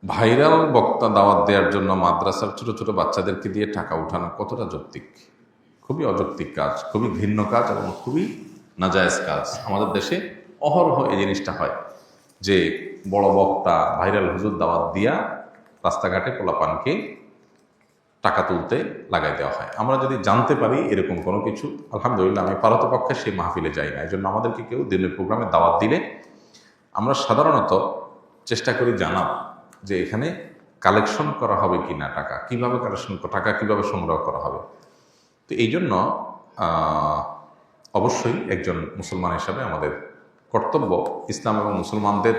Viral বক্তা দাওয়াত দেওয়ার জন্য মাদ্রাসার ছোট ছোট বাচ্চাদেরকে দিয়ে টাকা উঠানো কতটা যৌক্তিক? খুবই অযৌক্তিক কাজ, খুবই ঘৃণ্য কাজ এবং খুবই নাজায়েজ কাজ। আমাদের দেশে অহরহ এই জিনিসটা হয় যে বড় বক্তা ভাইরাল হুজুর দাওয়াত দিয়া রাস্তাঘাটে পোলাপানকে টাকা তুলতে লাগাই দেওয়া হয়। আমরা যদি জানতে পারি এরকম কোনো কিছু, আলহামদুলিল্লাহ, আমি পারতপক্ষে সেই মাহফিলে যাই না। এই জন্য আমাদেরকে কেউ দিনের প্রোগ্রামে দাওয়াত দিলে আমরা সাধারণত চেষ্টা করি জানা যে এখানে কালেকশন করা হবে কি না, টাকা কিভাবে টাকা কিভাবে সংগ্রহ করা হবে। তো এই জন্য অবশ্যই একজন মুসলমান হিসাবে আমাদের কর্তব্য ইসলাম এবং মুসলমানদের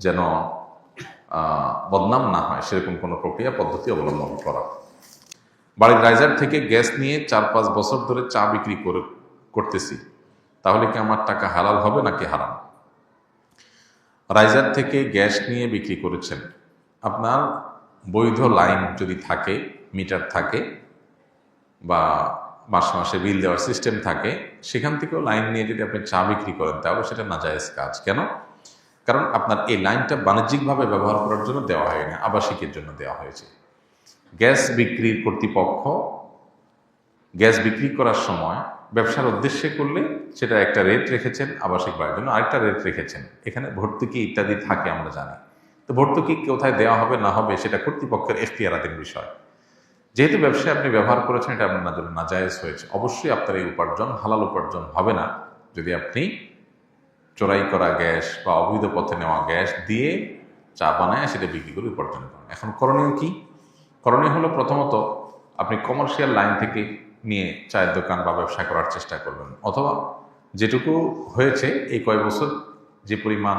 যেন বদনাম না হয় সেরকম কোনো প্রক্রিয়া পদ্ধতি অবলম্বন করা। বাড়ির রাইজার থেকে গ্যাস নিয়ে 4-5 বছর ধরে চা বিক্রি করতেছি, তাহলে কি আমার টাকা হালাল হবে নাকি হারাম? রাইজার থেকে গ্যাস নিয়ে বিক্রি করেছেন, আপনার বৈধ লাইন যদি থাকে, মিটার থাকে বা মাসে মাসে বিল দেওয়ার সিস্টেম থাকে, সেখান থেকেও লাইন নিয়ে যদি আপনি চা বিক্রি করেন তাহলে সেটা নাজায়েজ কাজ। কেন? কারণ আপনার এই লাইনটা বাণিজ্যিকভাবে ব্যবহার করার জন্য দেওয়া হয় না, আবাসিকের জন্য দেওয়া হয়েছে। গ্যাস বিক্রির কর্তৃপক্ষ গ্যাস বিক্রি করার সময় ব্যবসার উদ্দেশ্যে করলে সেটা একটা রেট রেখেছেন, আবাসিক বাড়ির জন্য আরেকটা রেট রেখেছেন। এখানে ভর্তুকি ইত্যাদি থাকে আমরা জানি। তো ভর্তুকি কোথায় দেওয়া হবে না হবে সেটা কর্তৃপক্ষের এখতিয়ারাধীন বিষয়। যেহেতু ব্যবসায় আপনি ব্যবহার করেছেন, এটা আপনার জন্য নাজায়েজ হয়েছে। অবশ্যই আপনার এই উপার্জন হালাল উপার্জন হবে না যদি আপনি চোরাই করা গ্যাস বা অবৈধ পথে নেওয়া গ্যাস দিয়ে চা বানায় সেটা বিক্রি করে উপার্জন করেন। এখন করণীয় কি? করণীয় হলো প্রথমত আপনি কমার্শিয়াল লাইন থেকে নিয়ে চায়ের দোকান বা ব্যবসা করার চেষ্টা করবেন, অথবা যেটুকু হয়েছে এই কয়েক বছর যে পরিমাণ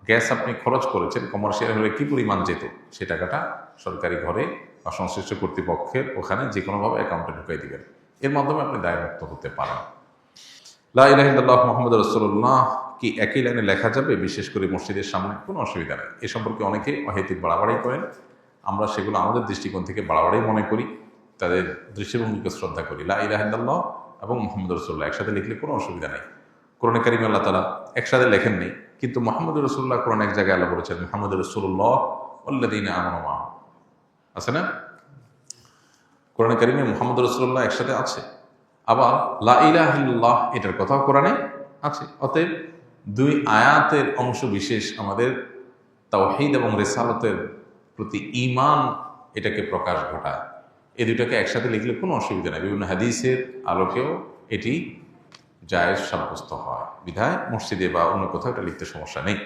গ্যাস আপনি খরচ করেছেন কমার্শিয়াল হলে কি পরিমাণ যেত সে টাকাটা সরকারি ঘরে বা সংশ্লিষ্ট কর্তৃপক্ষের ওখানে যে কোনোভাবে অ্যাকাউন্টে ঢুকিয়ে দিবেন। এর মাধ্যমে আপনি দায়মুক্ত হতে পারেন। লা ইলাহা ইল্লাল্লাহ মুহাম্মাদুর রাসূলুল্লাহ কি একই লাইনে লেখা যাবে, বিশেষ করে মসজিদের সামনে? কোনো অসুবিধা নেই। এ সম্পর্কে অনেকে অহেতুক বাড়াবাড়ি করেন, আমরা সেগুলো আমাদের দৃষ্টিকোণ থেকে বাড়াবাড়ি মনে করি, তাদের দৃষ্টিভঙ্গিকে শ্রদ্ধা করি। লা ইলাহা ইল্লাল্লাহ এবং মুহাম্মাদুর রাসূলুল্লাহ একসাথে লিখলে কোনো অসুবিধা নেই। কোরআনে কারিমে আল্লাহ তাআলা একসাথে লেখেন নেই, কিন্তু মুহাম্মাদুর রাসূলুল্লাহ কোরআন এক জায়গায় আল্লাহ বলেছেন মুহাম্মাদুর রাসূলুল্লাহ ওয়াল্লাযীনা আমানু মাআহু, আছে না? কোরআনে কারিমে মুহাম্মাদুর রাসূলুল্লাহ একসাথে আছে, আবার লা ইলাহা ইল্লাল্লাহ এটার কথাও কোরআনে আছে। অতএব দুই আয়াতের অংশ বিশেষ আমাদের তাওহীদ এবং রিসালাতের প্রতি ঈমান এটাকে প্রকাশ ঘটায়। এই দুটাকে একসাথে লিখলে কোনো অসুবিধা নেই। বিভিন্ন হাদিসের আলোকেও এটি জায়েজ সাব্যস্ত হয়, বিধায় মসজিদে বা অন্য কোথাও এটা লিখতে সমস্যা নেই।